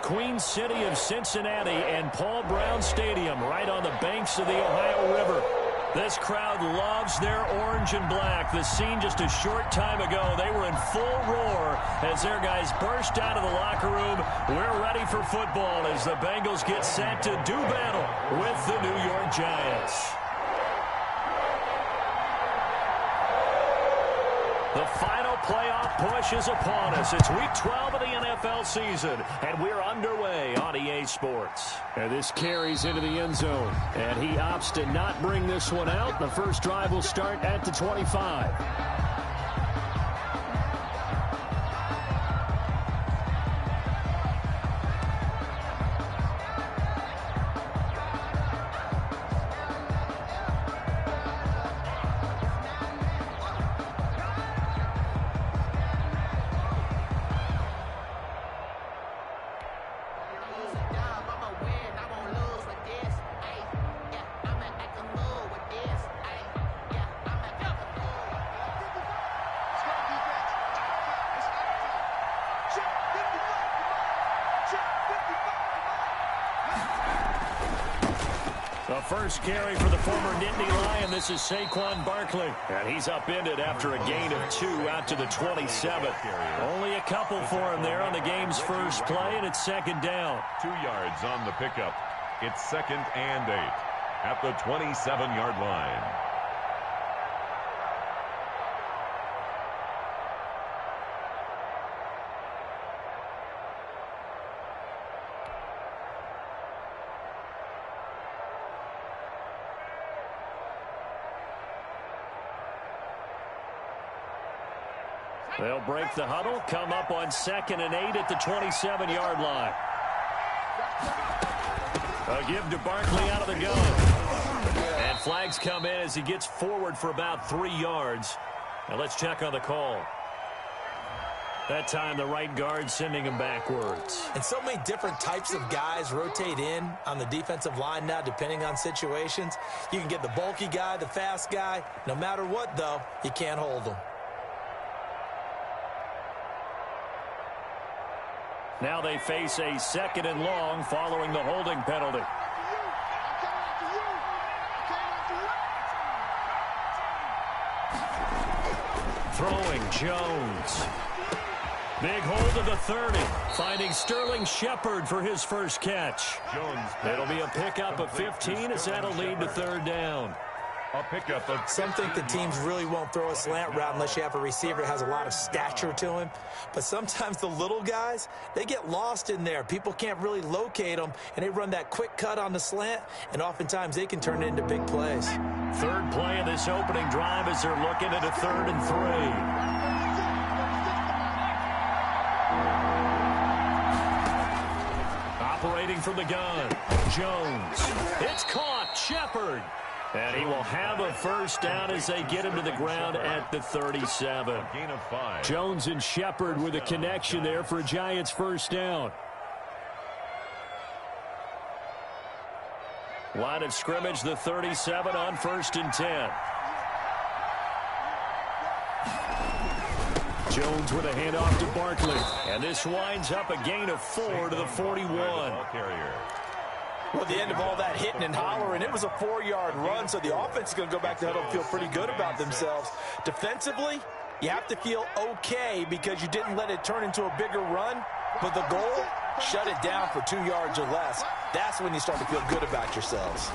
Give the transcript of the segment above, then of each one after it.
Queen City of Cincinnati and Paul Brown Stadium right on the banks of the Ohio River. This crowd loves their orange and black. The scene just a short time ago, they were in full roar as their guys burst out of the locker room. We're ready for football as the Bengals get set to do battle with the New York Giants. The final playoff push is upon us. It's Week 12 of the NFL season, and we're underway on EA Sports. And this carries into the end zone, and he opts to not bring this one out. The first drive will start at the 25. The first carry for the former Nittany Lion. This is Saquon Barkley. And he's upended after a gain of 2 out to the 27. Only a couple for him there on the game's first play, and it's second down. 2 yards on the pickup. It's 2nd and 8 at the 27-yard line. They'll break the huddle, come up on 2nd and 8 at the 27-yard line. A give to Barkley out of the gun. And flags come in as he gets forward for about 3 yards. Now let's check on the call. That time the right guard sending him backwards. And so many different types of guys rotate in on the defensive line now depending on situations. You can get the bulky guy, the fast guy. No matter what, though, you can't hold them. Now they face a 2nd and long following the holding penalty. Throwing Jones. Big hold of the 30. Finding Sterling Shepard for his first catch. It'll be a pickup of 15 as that'll lead to 3rd down. A pickup of Some think the teams really won't throw a slant route unless you have a receiver that has a lot of stature to him. But sometimes the little guys, they get lost in there. People can't really locate them, and they run that quick cut on the slant, and oftentimes they can turn it into big plays. 3rd play of this opening drive as they're looking at a 3rd and 3. Operating from the gun, Jones. It's caught, Shepard. And he will have a first down as they get him to the ground at the 37. gain of 5. Jones and Shepard with a connection there for a Giants first down. Line of scrimmage, the 37 on 1st and 10. Jones with a handoff to Barkley. And this winds up a gain of 4 to the 41. Well, at the end of all that hitting and hollering, it was a 4-yard run, so the offense is going to go back to the huddle and feel pretty good about themselves. Defensively, you have to feel okay because you didn't let it turn into a bigger run, but the goal, shut it down for 2 yards or less. That's when you start to feel good about yourselves.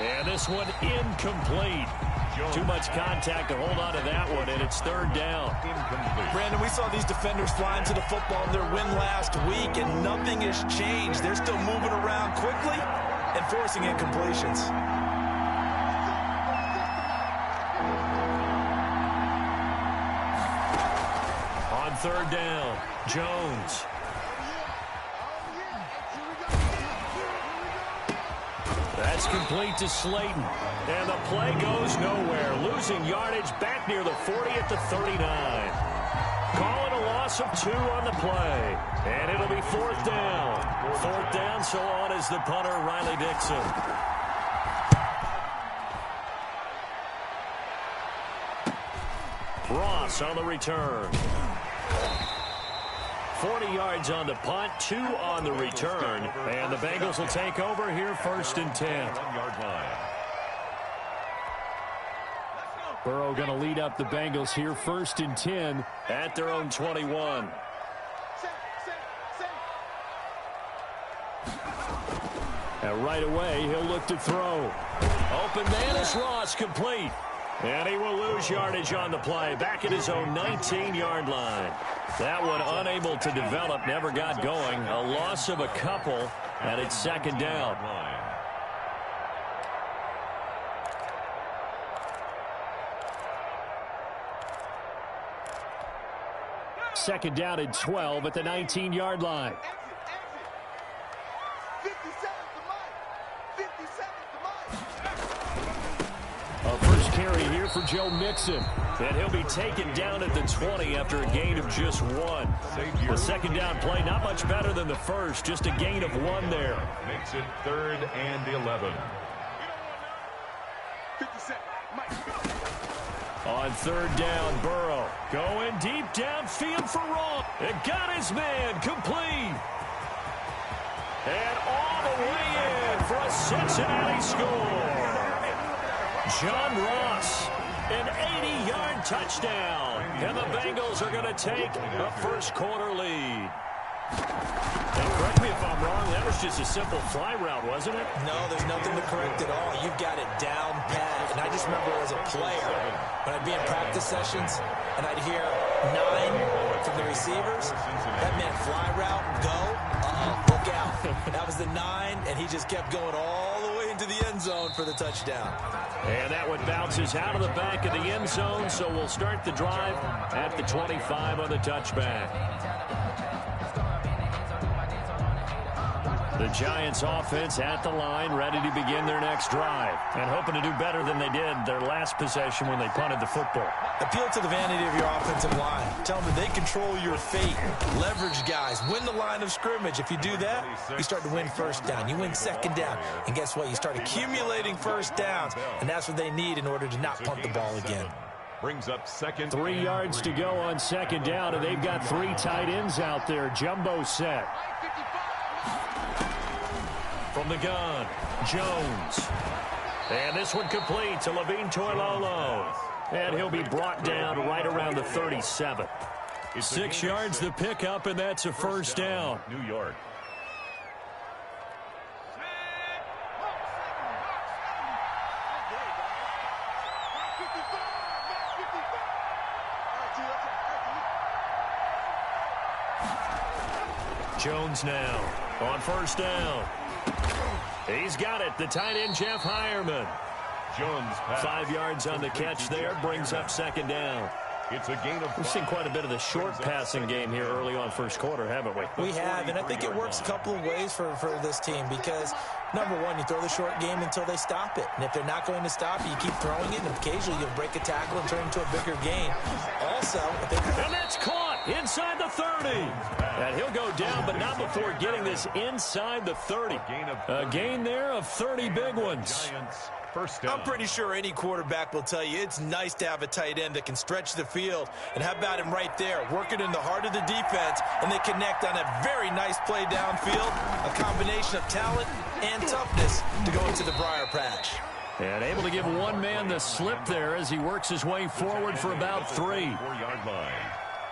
And this one incomplete. Too much contact to hold on to that one, and it's 3rd down. Brandon, we saw these defenders flying to the football in their win last week, and nothing has changed. They're still moving around quickly and forcing incompletions. On 3rd down, Jones. That's complete to Slayton. And the play goes nowhere. Losing yardage back near the 40 at the 39. Calling a loss of 2 on the play. And it'll be 4th down. 4th down, so on is the punter, Riley Dixon. Ross on the return. 40 yards on the punt, 2 on the return. And the Bengals will take over here 1st and 10. 1-yard line. Burrow going to lead up the Bengals here 1st and 10 at their own 21. And right away, he'll look to throw. Open man is Ross, complete. And he will lose yardage on the play, back at his own 19-yard line. That one unable to develop, never got going. A loss of a couple, and it's 2nd down. Second down and 12 at the 19-yard line. A first carry here for Joe Mixon. And he'll be taken down at the 20 after a gain of just 1. The 2nd down play, not much better than the first, just a gain of 1 there. Makes it 3rd and 11. On 3rd down, Burrow going deep downfield for Ross. It got his man complete. And all the way in for a Cincinnati score. John Ross, an 80-yard touchdown. And the Bengals are going to take a first-quarter lead. And correct me if I'm wrong, that was just a simple fly route, wasn't it? No, there's nothing to correct at all. You've got it down pat. And I just remember as a player, when I'd be in practice sessions, and I'd hear 9 from the receivers, that meant fly route, go, look out. That was the 9, and he just kept going all the way into the end zone for the touchdown. And that one bounces out of the back of the end zone, so we'll start the drive at the 25 on the touchback. The Giants offense at the line, ready to begin their next drive, and hoping to do better than they did their last possession when they punted the football. Appeal to the vanity of your offensive line. Tell them that they control your fate. Leverage guys. Win the line of scrimmage. If you do that, you start to win first down. You win second down. And guess what? You start accumulating first downs, and that's what they need in order to not punt the ball again. Brings up 2nd. 3 yards to go on 2nd down, and they've got 3 tight ends out there. Jumbo set. From the gun, Jones. And this one complete to Levine Toilolo. And he'll be brought down right around the 37. 6 yards the pickup, and that's a first down. New York. Jones now on first down. He's got it. The tight end, Jeff Hireman. Jones pass. 5 yards on the catch there. Brings up 2nd down. It's a gain of 5. We've seen quite a bit of the short passing game here early on first quarter, haven't we? We have, and I think it works a couple of ways for this team because, number one, you throw the short game until they stop it. And if they're not going to stop it, you keep throwing it, and occasionally you'll break a tackle and turn it into a bigger gain. Also, and that's caught inside the 30. And he'll go down, but not before getting this inside the 30. A gain there of 30 big ones. I'm pretty sure any quarterback will tell you it's nice to have a tight end that can stretch the field. And how about him right there, working in the heart of the defense, and they connect on a very nice play downfield, a combination of talent and toughness to go into the briar patch. And able to give one man the slip there as he works his way forward for about 3. 4-yard line.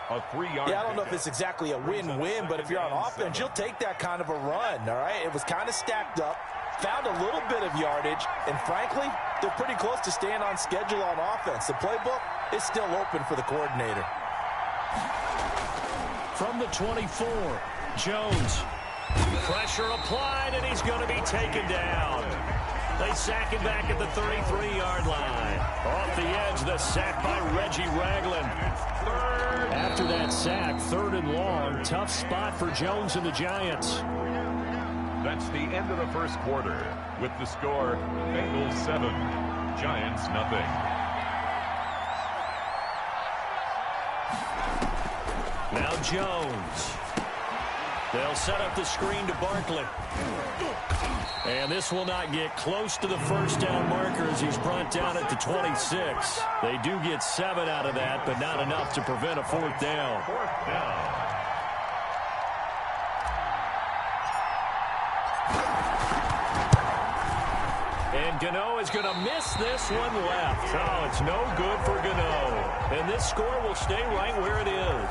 A 3-yard. Yeah, I don't know if it's exactly a win-win, but if you're on offense, you'll take that kind of a run, all right? It was kind of stacked up. Found a little bit of yardage, and frankly, they're pretty close to staying on schedule on offense. The playbook is still open for the coordinator. From the 24, Jones. Pressure applied, and he's going to be taken down. They sack him back at the 33-yard line. Off the edge, the sack by Reggie Ragland. After that sack, 3rd and long. Tough spot for Jones and the Giants. That's the end of the first quarter. With the score, Bengals 7, Giants nothing. Now Jones. They'll set up the screen to Barkley. And this will not get close to the first down marker as he's brought down at the 26. They do get 7 out of that, but not enough to prevent a 4th down. 4th down. Gano is going to miss this one left. Oh, it's no good for Gano. And this score will stay right where it is.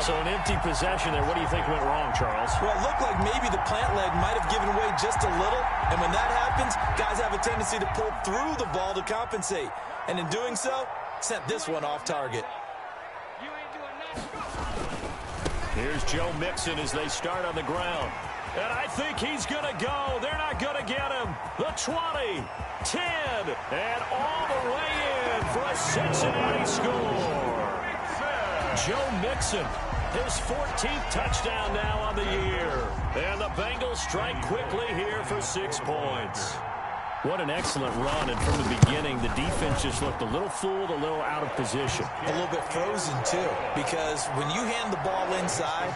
So an empty possession there. What do you think went wrong, Charles? Well, it looked like maybe the plant leg might have given way just a little. And when that happens, guys have a tendency to pull through the ball to compensate. And in doing so, sent this one off target. Here's Joe Mixon as they start on the ground. And I think he's going to go. They're not going to get him. The 20, 10, and all the way in for a Cincinnati score. Joe Mixon, his 14th touchdown now on the year. And the Bengals strike quickly here for 6 points. What an excellent run, and from the beginning, the defense just looked a little fooled, a little out of position. A little bit frozen, too, because when you hand the ball inside,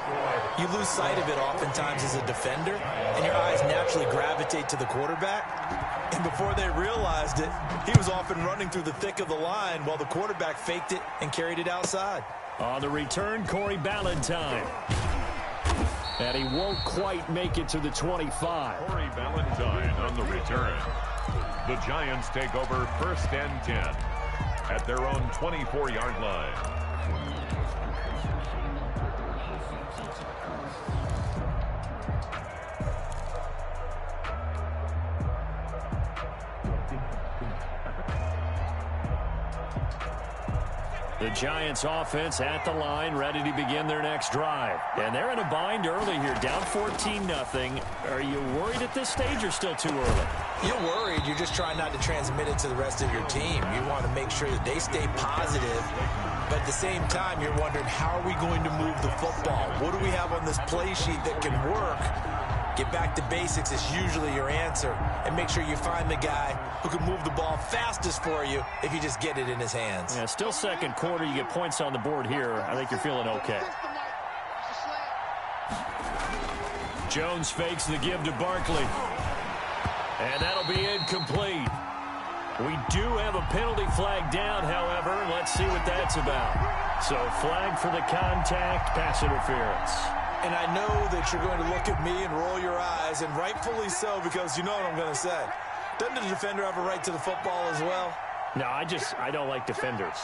you lose sight of it oftentimes as a defender, and your eyes naturally gravitate to the quarterback. And before they realized it, he was off and running through the thick of the line while the quarterback faked it and carried it outside. On the return, Corey Ballantyne. And he won't quite make it to the 25. Corey Ballantyne on the return. The Giants take over 1st and 10 at their own 24-yard line. The Giants offense at the line, ready to begin their next drive. And they're in a bind early here, down 14-0. Are you worried at this stage or still too early? You're worried. You're just trying not to transmit it to the rest of your team. You want to make sure that they stay positive. But at the same time, you're wondering, how are we going to move the football? What do we have on this play sheet that can work? Get back to basics is usually your answer. And make sure you find the guy who can move the ball fastest for you if you just get it in his hands. Yeah, still second quarter. You get points on the board here. I think you're feeling okay. Jones fakes the give to Barkley. And that'll be incomplete. We do have a penalty flag down, however. Let's see what that's about. So flag for the contact, pass interference. And I know that you're going to look at me and roll your eyes, and rightfully so, because you know what I'm going to say. Doesn't the defender have a right to the football as well? No, I don't like defenders.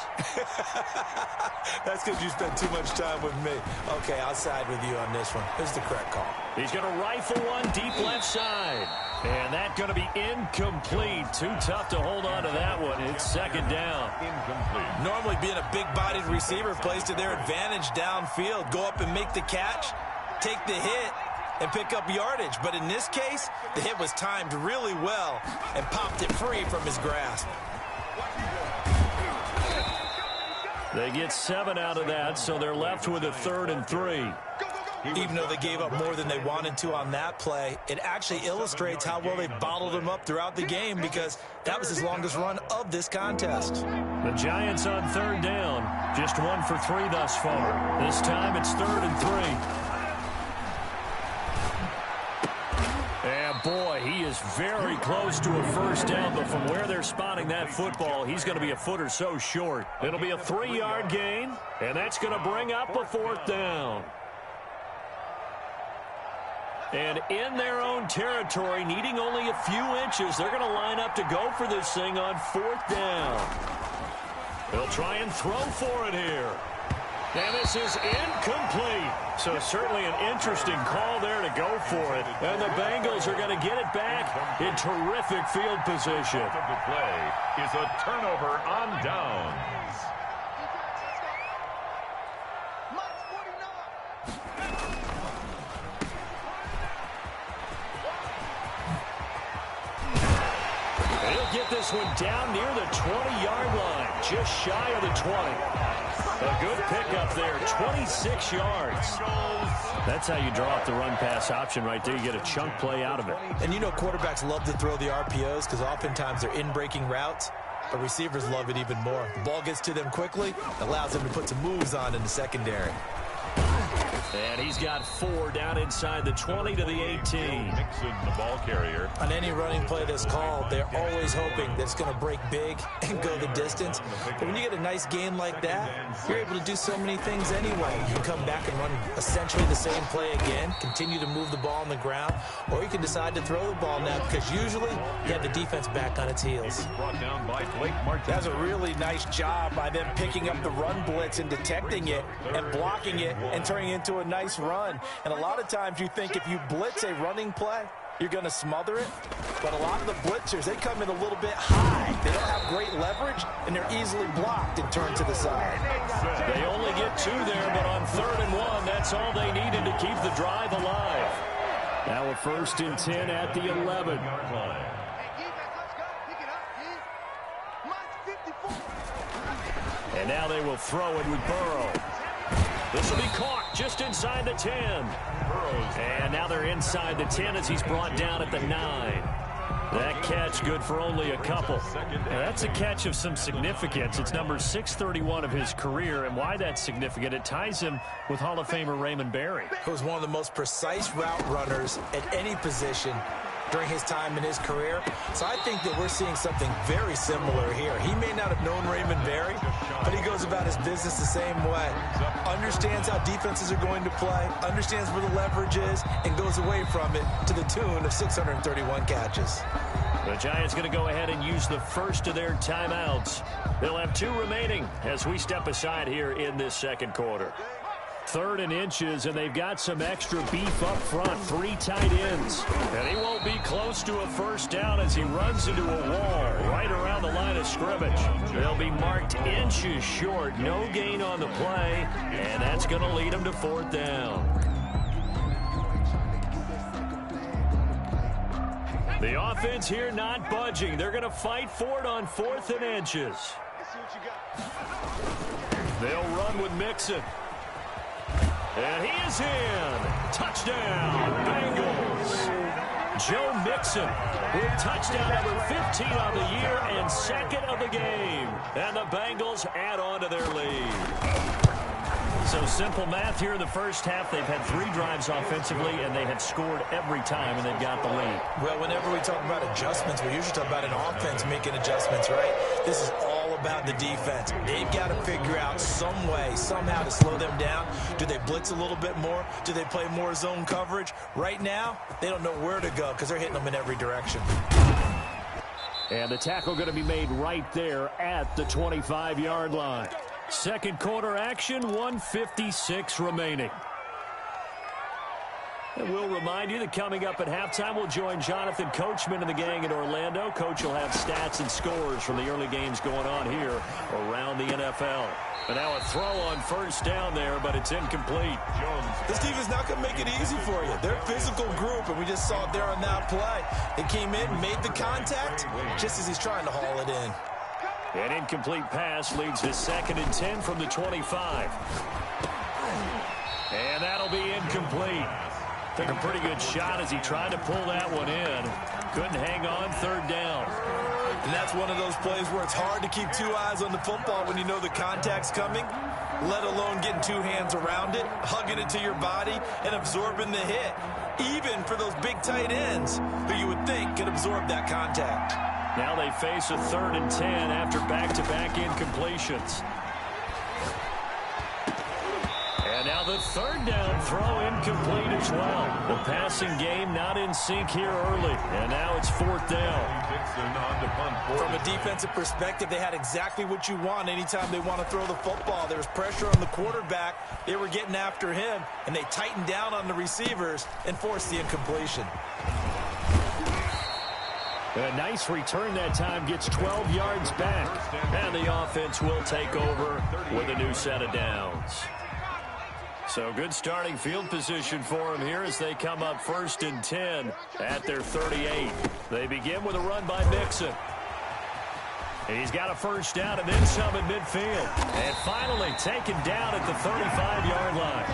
That's because you spent too much time with me. Okay, I'll side with you on this one. This is the correct call. He's going to rifle one deep left side. And that's going to be incomplete. Too tough to hold on to that one. It's second down. Incomplete. Normally being a big-bodied receiver plays to their advantage downfield. Go up and make the catch, take the hit, and pick up yardage. But in this case, the hit was timed really well and popped it free from his grasp. They get 7 out of that, so they're left with a 3rd and 3. Even though they gave up more than they wanted to on that play, it actually illustrates how well they bottled him up throughout the game, because that was his longest run of this contest. The Giants on 3rd down, just 1 for 3 thus far. This time it's 3rd and 3. And boy, he is very close to a first down, but from where they're spotting that football, he's going to be a foot or so short. It'll be a 3-yard gain, and that's going to bring up a 4th down. And in their own territory, needing only a few inches, they're going to line up to go for this thing on 4th down. They'll try and throw for it here. And this is incomplete. So certainly an interesting call there to go for it. And the Bengals are going to get it back in terrific field position. The play is a turnover on downs. He'll get this one down near the 20-yard line, just shy of the 20. A good pickup there, 26 yards. That's how you draw up the run-pass option right there. You get a chunk play out of it. And you know quarterbacks love to throw the RPOs because oftentimes they're in-breaking routes, but receivers love it even more. The ball gets to them quickly, allows them to put some moves on in the secondary. And he's got 4 down inside the 20 to the 18. Mixon, the ball carrier. On any running play that's called, they're always hoping that it's going to break big and go the distance. But when you get a nice game like that, you're able to do so many things anyway. You can come back and run essentially the same play again, continue to move the ball on the ground, or you can decide to throw the ball now because usually you have the defense back on its heels. Brought down by Blake Martin. That's a really nice job by them picking up the run blitz and detecting it and blocking it and turning it into a nice run. And a lot of times you think if you blitz a running play, you're going to smother it. But a lot of the blitzers, they come in a little bit high. They don't have great leverage, and they're easily blocked and turned to the side. They only get 2 there, but on 3rd and 1, that's all they needed to keep the drive alive. Now a 1st and 10 at the 11. And now they will throw it with Burrow. This will be caught just inside the 10. And now they're inside the 10 as he's brought down at the 9. That catch good for only a couple. Now that's a catch of some significance. It's number 631 of his career, and why that's significant, it ties him with Hall of Famer Raymond Berry. He was one of the most precise route runners at any position during his time in his career. So I think that we're seeing something very similar here. He may not have known Raymond Berry, but he goes about his business the same way. Understands how defenses are going to play, understands where the leverage is, and goes away from it to the tune of 631 catches. The Giants going to go ahead and use the first of their timeouts. They'll have 2 remaining as we step aside here in this second quarter. 3rd and inches, and they've got some extra beef up front. 3 tight ends. And he won't be close to a first down as he runs into a wall right around the line of scrimmage. They'll be marked inches short. No gain on the play, and that's going to lead him to 4th down. The offense here not budging. They're going to fight for it on 4th and inches. They'll run with Mixon. And he is in. Touchdown, Bengals. Joe Mixon with touchdown number 15 on the year and 2nd of the game. And the Bengals add on to their lead. So simple math here in the first half. They've had 3 drives offensively, and they have scored every time, and they've got the lead. Well, whenever we talk about adjustments, we usually talk about an offense making adjustments, right? This is all about the defense. They've got to figure out some way, somehow to slow them down. Do they blitz a little bit more? Do they play more zone coverage? Right now, they don't know where to go because they're hitting them in every direction. And the tackle going to be made right there at the 25-yard line. Second quarter action, 1:56 remaining. And we'll remind you that coming up at halftime, we'll join Jonathan Coachman and the gang in Orlando. Coach will have stats and scores from the early games going on here around the NFL. And now a throw on first down there, but it's incomplete. This defense not going to make it easy for you. They're a physical group, and we just saw it there on that play. They came in, made the contact, just as he's trying to haul it in. An incomplete pass leads to 2nd and 10 from the 25. And that'll be incomplete. Took a pretty good shot as he tried to pull that one in. Couldn't hang on, 3rd down. And that's one of those plays where it's hard to keep 2 eyes on the football when you know the contact's coming, let alone getting 2 hands around it, hugging it to your body, and absorbing the hit. Even for those big tight ends who you would think could absorb that contact. Now they face a 3rd and 10 after back-to-back incompletions. And now the 3rd down throw incomplete as well. The passing game not in sync here early. And now it's 4th down. From a defensive perspective, they had exactly what you want anytime they want to throw the football. There was pressure on the quarterback. They were getting after him, and they tightened down on the receivers and forced the incompletion. A nice return that time, gets 12 yards back. And the offense will take over with a new set of downs. So good starting field position for them here as they come up 1st and 10 at their 38. They begin with a run by Mixon. And he's got a first down and then some in midfield. And finally taken down at the 35-yard line.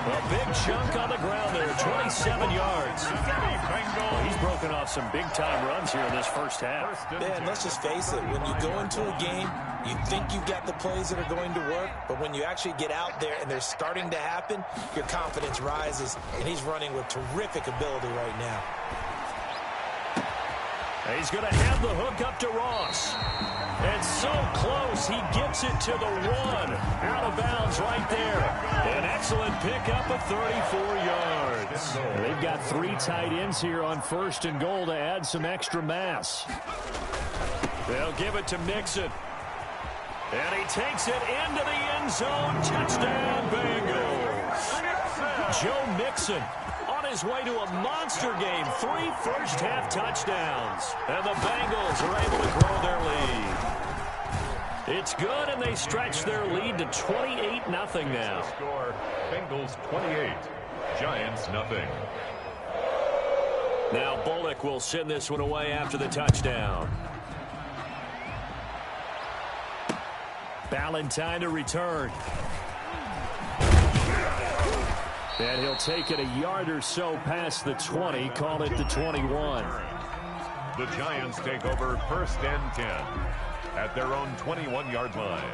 A big chunk on the ground there, 27 yards. Well, he's broken off some big-time runs here in this first half. Man, let's just face it. When you go into a game You think you've got the plays that are going to work, but when you actually get out there and they're starting to happen, your confidence rises, and he's running with terrific ability right now. He's going to have the hook up to Ross. And so close, he gets it to the 1. Out of bounds right there. An excellent pickup of 34 yards. They've got 3 tight ends here on 1st and goal to add some extra mass. They'll give it to Mixon. And he takes it into the end zone. Touchdown, Bengals. Joe Mixon on his way to a monster game. 3 first-half touchdowns. And the Bengals are able to grow their lead. It's good, and they stretch their lead to 28-0 now. Score, Bengals 28, Giants nothing. Now Bullock will send this one away after the touchdown. Ballantyne to return. And he'll take it a yard or so past the 20, call it the 21. The Giants take over 1st and 10 at their own 21-yard line.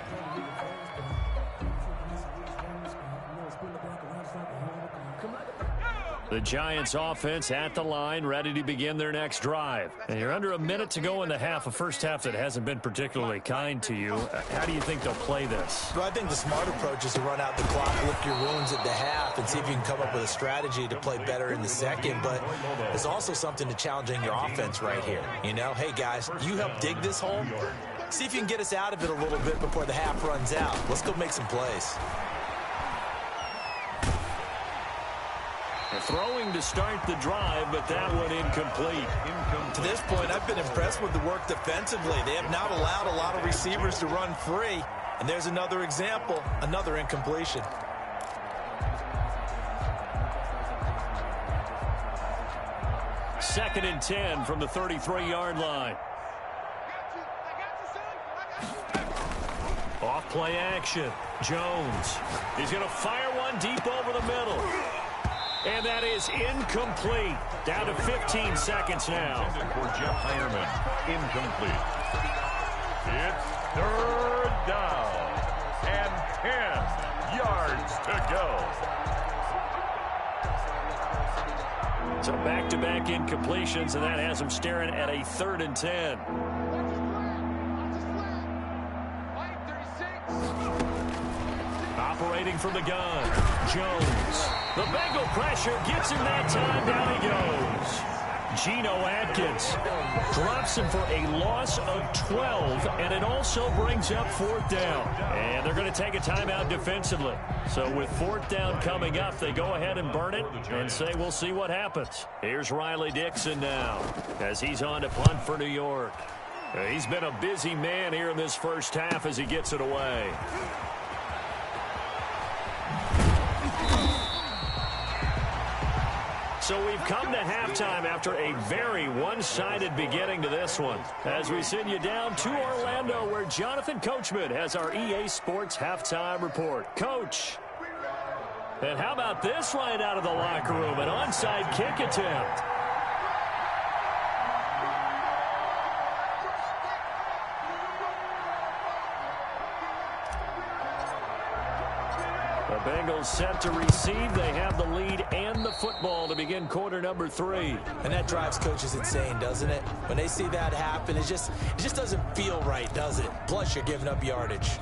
The Giants offense at the line, ready to begin their next drive. And you're under a minute to go in the half, a first half that hasn't been particularly kind to you. How do you think they'll play this? Well, I think the smart approach is to run out the clock, lick your wounds at the half, and see if you can come up with a strategy to play better in the second. But there's also something to challenging your offense right here. You know, hey, guys, you help dig this hole. See if you can get us out of it a little bit before the half runs out. Let's go make some plays. Throwing to start the drive, but that one incomplete. To this point, I've been impressed with the work defensively. They have not allowed a lot of receivers to run free. And there's another example, another incompletion. Second and 10 from the 33-yard line. Off play action. Jones. He's going to fire one deep over the middle. And that is incomplete. Down to 15 seconds now. For Jeff Heinerman, incomplete. It's 3rd down and 10 yards to go. So back-to-back incompletions, and that has them staring at a 3rd and 10. Operating from the gun, Jones. The Bengal pressure gets him that time. Down he goes. Geno Atkins drops him for a loss of 12, and it also brings up 4th down. And they're going to take a timeout defensively. So with 4th down coming up, they go ahead and burn it and say we'll see what happens. Here's Riley Dixon now as he's on to punt for New York. He's been a busy man here in this first half as he gets it away. So we've come to halftime after a very one-sided beginning to this one. As we send you down to Orlando, where Jonathan Coachman has our EA Sports halftime report. Coach, and how about this right out of the locker room? An onside kick attempt. The Bengals set to receive. They have the lead and the football to begin quarter number 3. And that drives coaches insane, doesn't it? When they see that happen, it just doesn't feel right, does it? Plus, you're giving up yardage.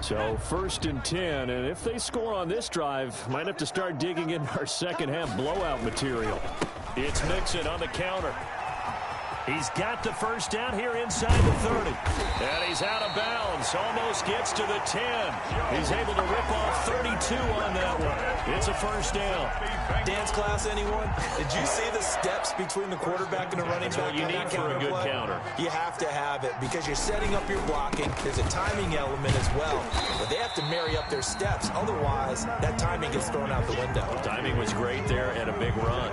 So 1st and 10, and if they score on this drive, might have to start digging in our second half blowout material. It's Mixon on the counter. He's got the first down here inside the 30. And he's out of bounds. Almost gets to the 10. He's able to rip off 32 on that one. It's a first down. Dance class, anyone? Did you see the steps between the quarterback and the running back? That's what you need for a good counter. You have to have it because you're setting up your blocking. There's a timing element as well. But they have to marry up their steps. Otherwise, that timing gets thrown out the window. Timing was great there and a big run.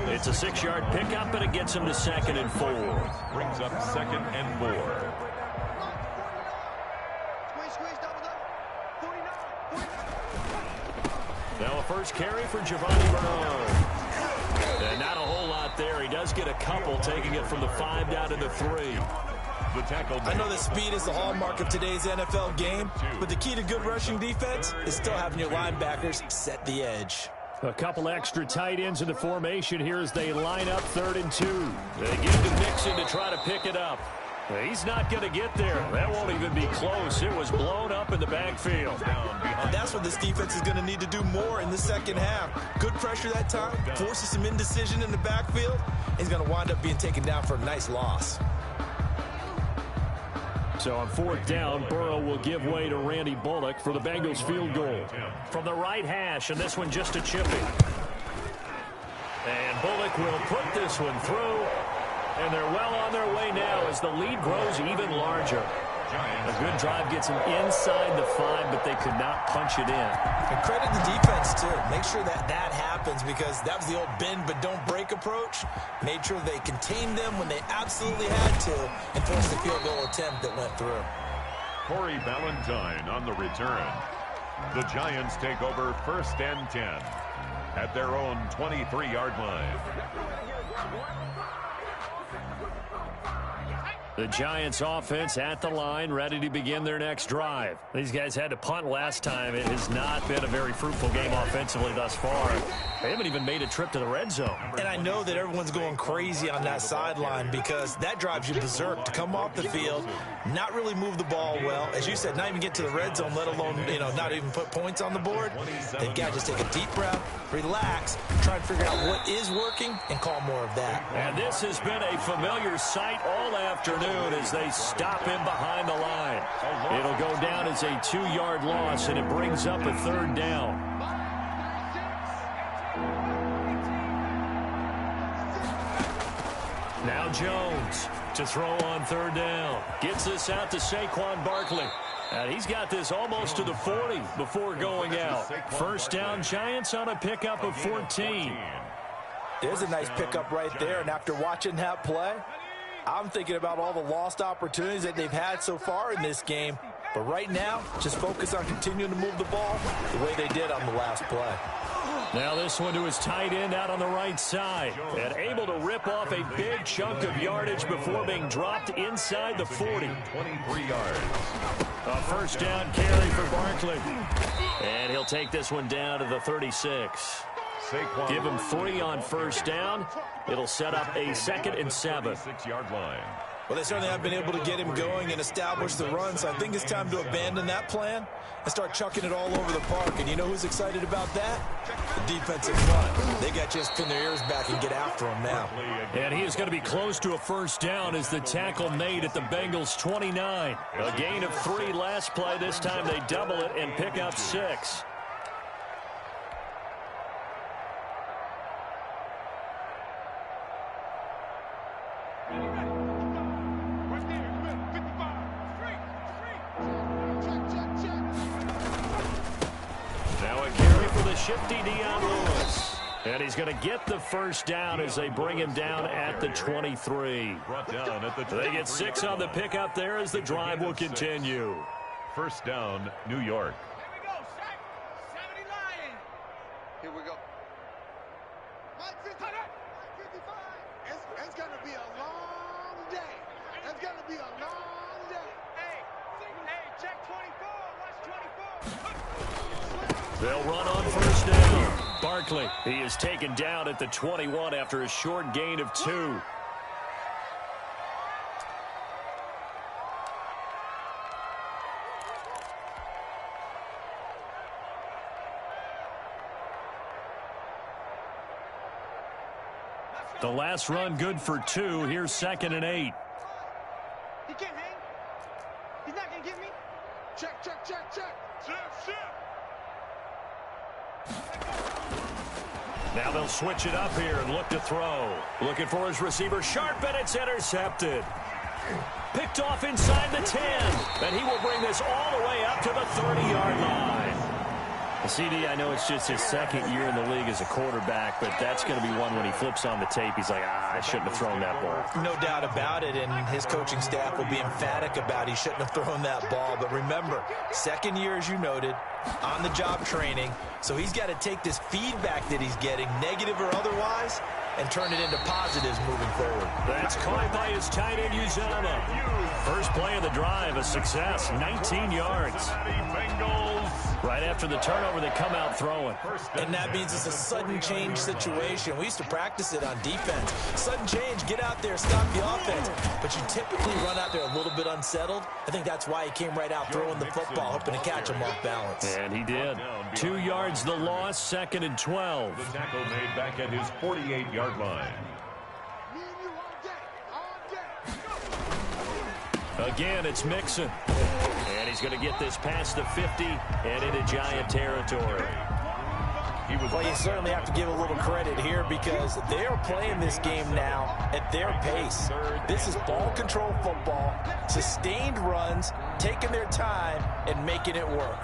It's a 6-yard pickup, and it gets him to 2nd and 4. Brings up 2nd and 4. Now a first carry for Giovanni Bernard. And not a whole lot there. He does get a couple, taking it from the 5 down to the 3. The tackle. I know that speed is the hallmark of today's NFL game, but the key to good rushing defense is still having your linebackers set the edge. A couple extra tight ends in the formation here as they line up 3rd and 2. They give it to Mixon to try to pick it up. He's not going to get there. That won't even be close. It was blown up in the backfield. And that's what this defense is going to need to do more in the second half. Good pressure that time, forces some indecision in the backfield. He's going to wind up being taken down for a nice loss. So on 4th down, Burrow will give way to Randy Bullock for the Bengals field goal. From the right hash, and this one just a chipping. And Bullock will put this one through. And they're well on their way now as the lead grows even larger. A good drive gets them inside the 5, but they could not punch it in. And credit the defense, too. Make sure that happens because that was the old bend but don't break approach. Made sure they contained them when they absolutely had to and forced the field goal attempt that went through. Corey Ballantyne on the return. The Giants take over 1st and 10 at their own 23-yard line. The Giants offense at the line, ready to begin their next drive. These guys had to punt last time. It has not been a very fruitful game offensively thus far. They haven't even made a trip to the red zone. And I know that everyone's going crazy on that sideline because that drives you berserk to come off the field, not really move the ball well. As you said, not even get to the red zone, let alone, not even put points on the board. They've got to just take a deep breath, relax, try and figure out what is working and call more of that. And this has been a familiar sight all afternoon as they stop him behind the line. It'll go down as a 2-yard loss, and it brings up a 3rd down. Now Jones to throw on 3rd down. Gets this out to Saquon Barkley. And he's got this almost to the 40 before going out. 1st down, Giants on a pickup of 14. There's a nice pickup right there, and after watching that play, I'm thinking about all the lost opportunities that they've had so far in this game. But right now, just focus on continuing to move the ball the way they did on the last play. Now this one to his tight end out on the right side. And able to rip off a big chunk of yardage before being dropped inside the 40. 23 yards. A 1st down carry for Barkley. And he'll take this one down to the 36. Saquon. Give him 3 on 1st down. It'll set up a 2nd and 7. 6-yard line. Well, they certainly have been able to get him going and establish the run, so I think it's time to abandon that plan and start chucking it all over the park. And you know who's excited about that? The defensive front. They got to just pin their ears back and get after him now. And he is going to be close to a 1st down as the tackle made at the Bengals' 29. A gain of 3 last play. This time they double it and pick up 6. Shifty Dion Lewis. And he's going to get the 1st down as they bring him down at the 23. They get 6 on the pickup there as the drive will continue. 1st down, New York. Here we go. 155. It's going to be a long day. It's going to be a long day. Hey, check 24. Watch 24. They'll run on 1st down. Barkley, he is taken down at the 21 after a short gain of 2. The last run good for 2. Here's 2nd and 8. He can't hang. He's not going to get me. Check. Now they'll switch it up here and look to throw. Looking for his receiver, Sharp, and it's intercepted. Picked off inside the 10, and he will bring this all the way up to the 30-yard line. CD, I know it's just his 2nd year in the league as a quarterback, but that's going to be one when he flips on the tape, he's like, I shouldn't have thrown that ball. No doubt about it, and his coaching staff will be emphatic about he shouldn't have thrown that ball. But remember, 2nd year, as you noted, on-the-job training, so he's got to take this feedback that he's getting, negative or otherwise, and turn it into positives moving forward. That's caught by his tight end, Uzama. First play of the drive, a success, 19 yards. Right after the turnover, they come out throwing. And that means it's a sudden change situation. We used to practice it on defense. Sudden change, get out there, stop the offense. But you typically run out there a little bit unsettled. I think that's why he came right out throwing the football, hoping to catch him off balance. And he did. 2 yards the loss, 2nd and 12. The tackle made back at his 48-yard line. Again, it's Mixon. And he's going to get this past the 50 and into Giant territory. Well, you certainly have to give a little credit here because they're playing this game now at their pace. This is ball control football, sustained runs, taking their time, and making it work.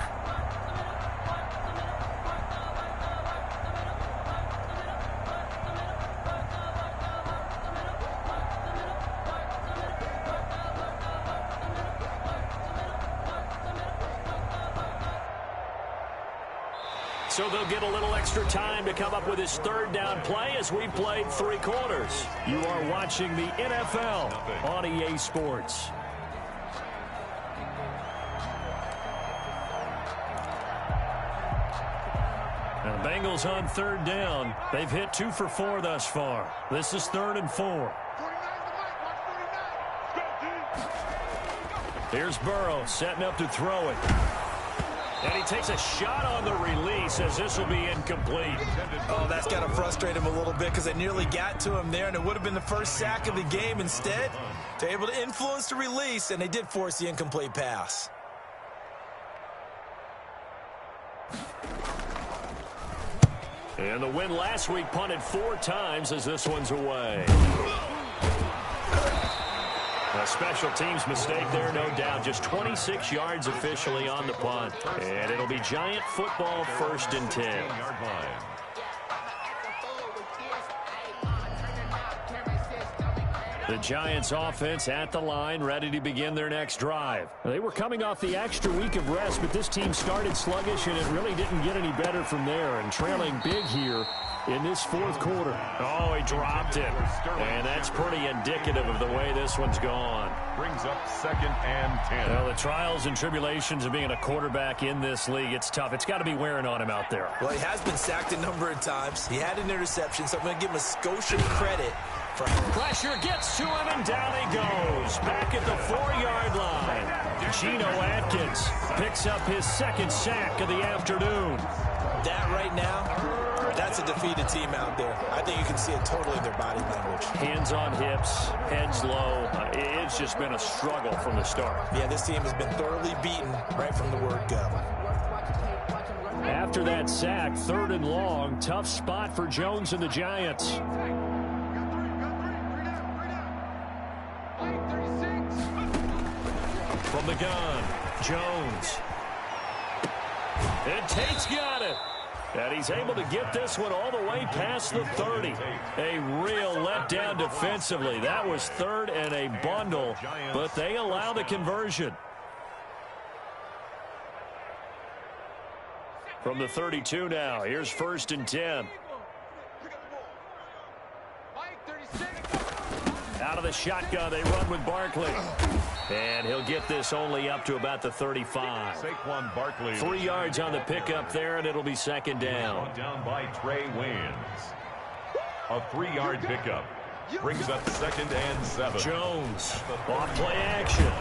So they'll get a little extra time to come up with his 3rd down play as we played 3 quarters. You are watching the NFL on EA Sports. Now the Bengals on 3rd down. They've hit 2 for 4 thus far. This is 3rd and 4. Here's Burrow setting up to throw it. And he takes a shot on the release as this will be incomplete. Oh, that's got to frustrate him a little bit because they nearly got to him there, and it would have been the first sack of the game. Instead, they're able to influence the release, and they did force the incomplete pass. And the win last week punted 4 times as this one's away. A special teams mistake there, no doubt. Just 26 yards officially on the punt. And it'll be Giant football, 1st and 10. The Giants offense at the line, ready to begin their next drive. They were coming off the extra week of rest, but this team started sluggish, and it really didn't get any better from there. And trailing big here in this 4th quarter. Oh, he dropped it. And that's pretty indicative of the way this one's gone. Brings up 2nd and 10. Well, the trials and tribulations of being a quarterback in this league, it's tough. It's got to be wearing on him out there. Well, he has been sacked a number of times. He had an interception, so I'm going to give him a Scotian credit. Pressure gets to him, and down he goes. Back at the 4-yard line. Geno Atkins picks up his 2nd sack of the afternoon. That right now, that's a defeated team out there. I think you can see it totally in their body language. Hands on hips, heads low. It's just been a struggle from the start. Yeah, this team has been thoroughly beaten right from the word go. After that sack, 3rd and long, tough spot for Jones and the Giants. From the gun, Jones. And Tate's got it. And he's able to get this one all the way past the 30. A real letdown defensively. That was 3rd and a bundle, but they allow the conversion. From the 32 now, here's 1st and 10. Out of the shotgun, they run with Barkley. And he'll get this only up to about the 35. 3 yards on the pickup there, and it'll be 2nd down. Down by Trey Waynes. A 3-yard pickup. Brings up 2nd and 7. Jones, off play action.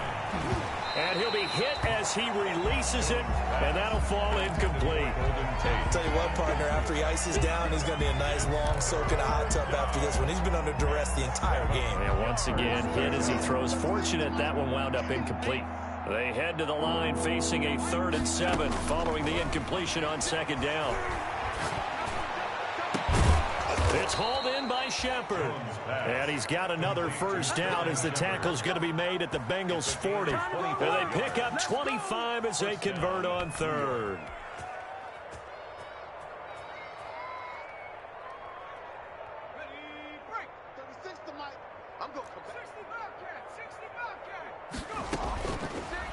And he'll be hit as he releases it, and that'll fall incomplete. I'll tell you what, partner, after he ices down, he's going to be a nice long soak in a hot tub after this one. He's been under duress the entire game. And once again, hit as he throws. Fortunate that one wound up incomplete. They head to the line facing a 3rd and 7 following the incompletion on 2nd down. It's hauled in by Shepard. And he's got another 1st down as the tackle's going to be made at the Bengals 40. And they pick up 25 as they convert on 3rd.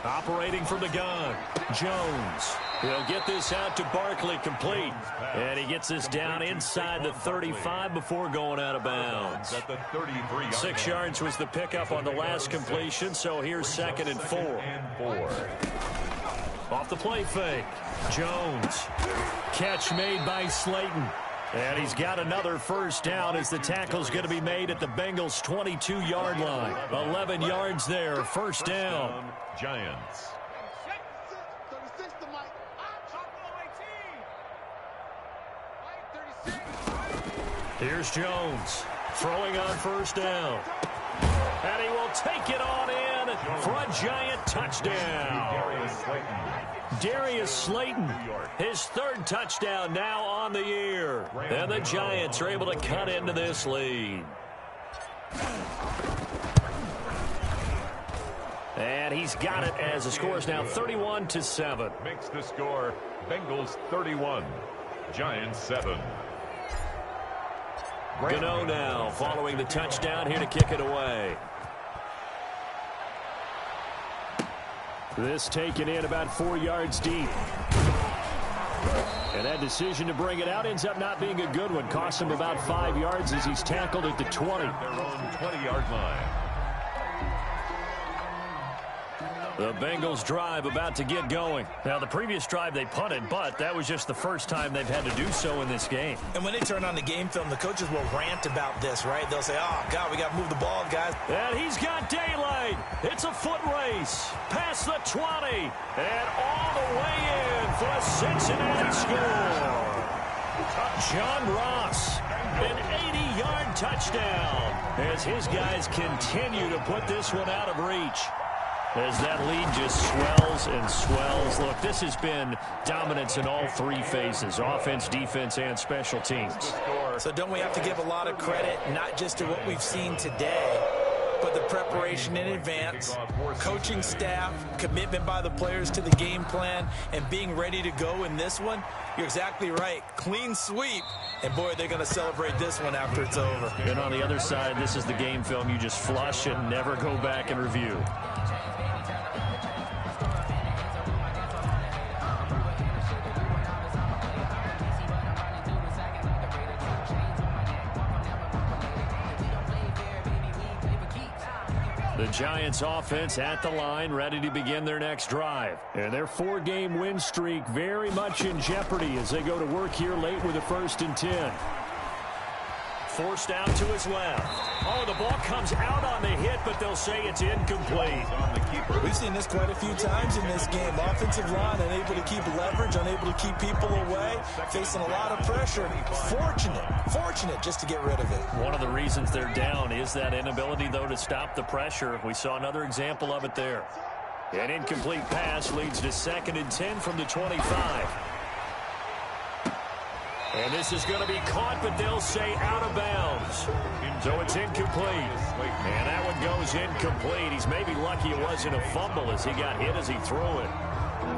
Operating from the gun, Jones. He'll get this out to Barkley, complete. And he gets this down inside the 35 before going out of bounds. 6 yards was the pickup on the last completion, so here's 2nd and 4. Off the play fake. Jones. Catch made by Slayton. And he's got another first down as the tackle's going to be made at the Bengals' 22-yard line. 11 yards there, first down. Giants. Here's Jones throwing on first down. And he will take it on in for a Giant touchdown. Darius Slayton, his 3rd touchdown now on the year. And the Giants are able to cut into this lead. And he's got it as the score is now 31-7. Makes the score Bengals 31, Giants 7. Gano now following the touchdown here to kick it away. This taken in about 4 yards deep. And that decision to bring it out ends up not being a good one. Cost him about 5 yards as he's tackled at the 20. Their own 20-yard line. The Bengals drive about to get going. Now, the previous drive they punted, but that was just the first time they've had to do so in this game. And when they turn on the game film, the coaches will rant about this, right? They'll say, oh, God, we got to move the ball, guys. And he's got daylight. It's a foot race. Past the 20. And all the way in for a Cincinnati score. John Ross, an 80-yard touchdown as his guys continue to put this one out of reach. As that lead just swells and swells. Look, this has been dominance in all 3 phases, offense, defense, and special teams. So don't we have to give a lot of credit, not just to what we've seen today, but the preparation in advance, coaching staff, commitment by the players to the game plan, and being ready to go in this one? You're exactly right. Clean sweep. And, boy, they're going to celebrate this one after it's over. And on the other side, this is the game film you just flush and never go back and review. The Giants offense at the line, ready to begin their next drive. And their 4-game win streak very much in jeopardy as they go to work here late with a 1st and 10. Forced out to his left. Oh, the ball comes out on the hit, but they'll say it's incomplete. We've seen this quite a few times in this game. Offensive line unable to keep leverage, unable to keep people away, facing a lot of pressure. Fortunate just to get rid of it. One of the reasons they're down is that inability, though, to stop the pressure. We saw another example of it there. An incomplete pass leads to 2nd and 10 from the 25. And this is going to be caught, but they'll say out of bounds. So it's incomplete. And that one goes incomplete. He's maybe lucky it wasn't a fumble as he got hit as he threw it.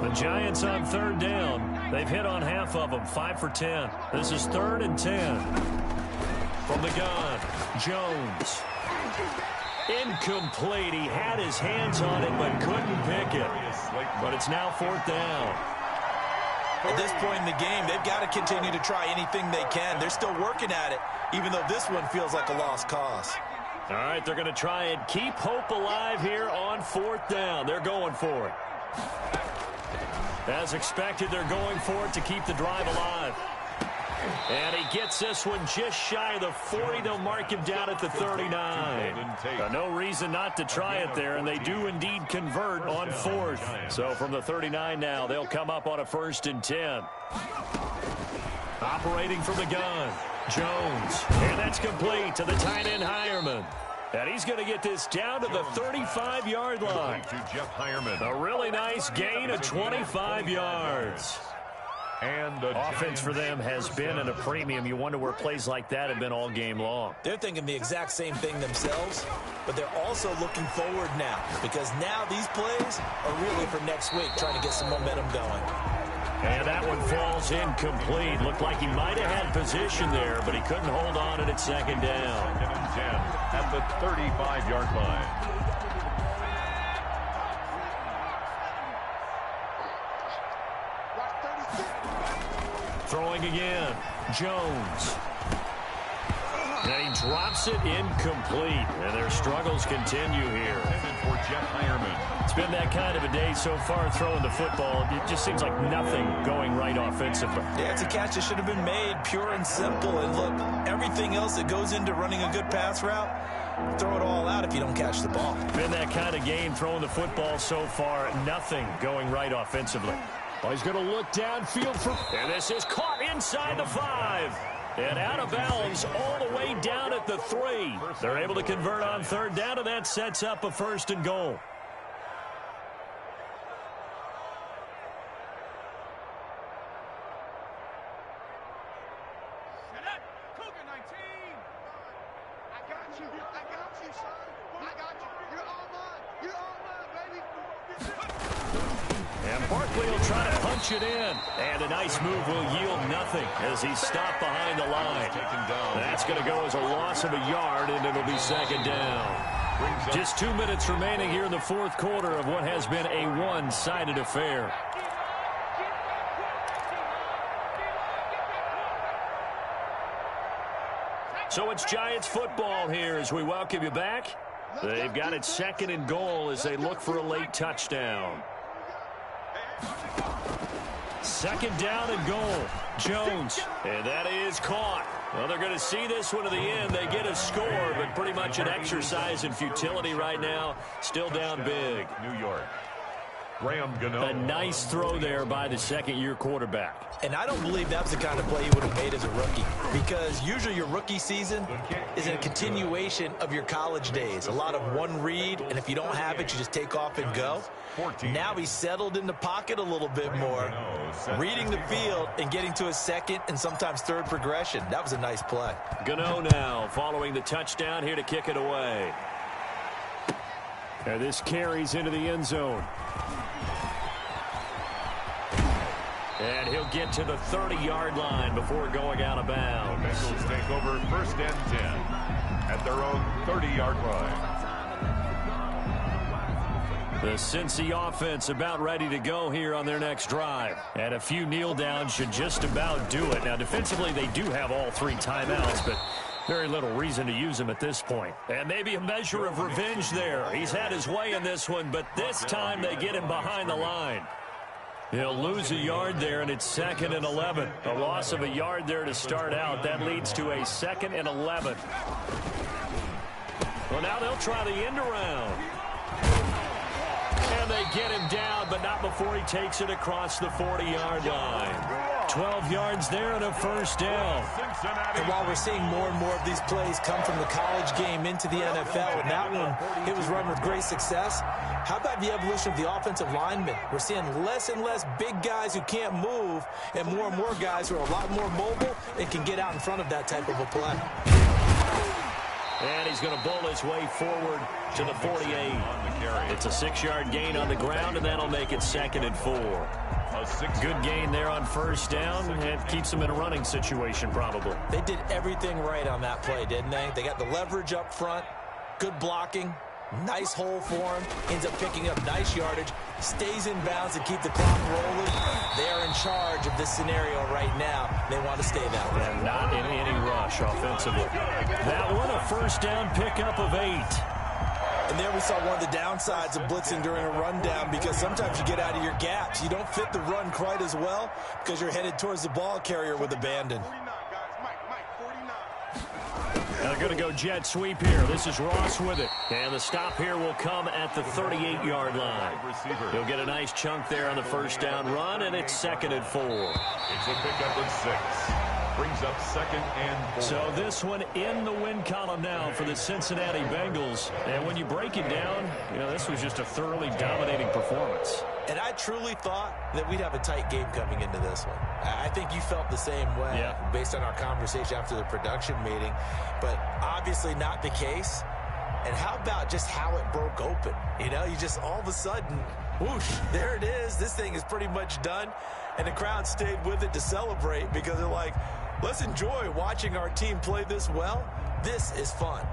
The Giants on 3rd down. They've hit on half of them, 5 for 10. This is 3rd and 10. From the gun, Jones. Incomplete. He had his hands on it, but couldn't pick it. But it's now 4th down. At this point in the game, they've got to continue to try anything they can. They're still working at it, even though this one feels like a lost cause. All right, they're going to try and keep hope alive here on 4th down. They're going for it. As expected, they're going for it to keep the drive alive. And he gets this one just shy of the 40. They'll mark him down at the 39. No reason not to try it there, and they do indeed convert on 4th. So from the 39 now, they'll come up on a 1st and 10. Operating from the gun, Jones. And that's complete to the tight end, Hireman. And he's going to get this down to the 35-yard line. To Jeff Hireman. A really nice gain of 25 yards. And offense for them has been at a premium. You wonder where plays like that have been all game long. They're thinking the exact same thing themselves, but they're also looking forward now because now these plays are really for next week, trying to get some momentum going. And that one falls incomplete. Looked like he might have had position there, but he couldn't hold on it at 2nd down. 2nd and 10 at the 35-yard line. Throwing again. Jones. And he drops it incomplete. And their struggles continue here. For Jeff Heyerman. It's been that kind of a day so far throwing the football. It just seems like nothing going right offensively. Yeah, it's a catch that should have been made, pure and simple. And look, everything else that goes into running a good pass route, throw it all out if you don't catch the ball. Been that kind of game throwing the football so far. Nothing going right offensively. Well, he's going to look downfield for... And this is caught inside the 5. And out of bounds all the way down at the 3. They're able to convert on third down, and that sets up a 1st and goal. It in, and a nice move will yield nothing as he's stopped behind the line. That's going to go as a loss of a yard, and it'll be 2nd down. Just 2 minutes remaining here in the 4th quarter of what has been a one-sided affair. So it's Giants football here as we welcome you back. They've got it 2nd and goal as they look for a late touchdown. 2nd down and goal. Jones. And that is caught. Well, they're going to see this one to the end. They get a score, but pretty much an exercise in futility right now. Still down big. New York. A nice throw there by the 2nd-year quarterback. And I don't believe that's the kind of play he would have made as a rookie, because usually your rookie season is a continuation of your college days. A lot of one read, and if you don't have it, you just take off and go. Now he's settled in the pocket a little bit more, reading the field and getting to a 2nd and sometimes 3rd progression. That was a nice play. Gano now following the touchdown here to kick it away. And this carries into the end zone. And he'll get to the 30-yard line before going out of bounds. Bengals take over 1st and 10 at their own 30-yard line. The Cincy offense about ready to go here on their next drive. And a few kneel downs should just about do it. Now, defensively, they do have all 3 timeouts, but very little reason to use them at this point. And maybe a measure of revenge there. He's had his way in this one, but this time they get him behind the line. He'll lose a yard there, and it's 2nd and 11. A loss of a yard there to start out. That leads to a 2nd and 11. Well, now they'll try the end around. And they get him down, but not before he takes it across the 40-yard line. 12 yards there and a 1st down. And while we're seeing more and more of these plays come from the college game into the NFL, and that one, it was run with great success, how about the evolution of the offensive linemen? We're seeing less and less big guys who can't move and more guys who are a lot more mobile and can get out in front of that type of a play. And he's going to bowl his way forward to the 48. It's a 6-yard gain on the ground, and that'll make it 2nd and 4. Good gain there on 1st down, and keeps them in a running situation probably. They did everything right on that play, didn't they? They got the leverage up front, good blocking, nice hole for him, ends up picking up nice yardage, stays in bounds to keep the clock rolling. They are in charge of this scenario right now. They want to stay that way. And not in any rush offensively. That one, a 1st down pickup of 8. And there we saw one of the downsides of blitzing during a rundown, because sometimes you get out of your gaps. You don't fit the run quite as well because you're headed towards the ball carrier with abandon. They're going to go jet sweep here. This is Ross with it. And the stop here will come at the 38-yard line. He'll get a nice chunk there on the 1st down run, and it's 2nd and 4. It's a pickup of 6. Brings up 2nd and 4. So this one in the win column now for the Cincinnati Bengals. And when you break it down, you know, this was just a thoroughly dominating performance. And I truly thought that we'd have a tight game coming into this one. I think you felt the same way based on our conversation after the production meeting, but obviously not the case. And how about just how it broke open? You know, you just all of a sudden, whoosh, there it is. This thing is pretty much done. And the crowd stayed with it to celebrate because they're like, let's enjoy watching our team play this well. This is fun.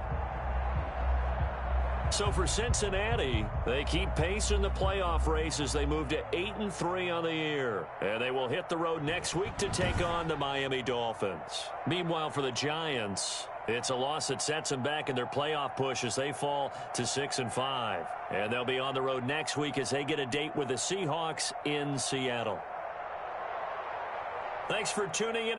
So for Cincinnati, they keep pace in the playoff race as they move to 8-3 on the year. And they will hit the road next week to take on the Miami Dolphins. Meanwhile, for the Giants, it's a loss that sets them back in their playoff push as they fall to 6-5. And they'll be on the road next week as they get a date with the Seahawks in Seattle. Thanks for tuning in.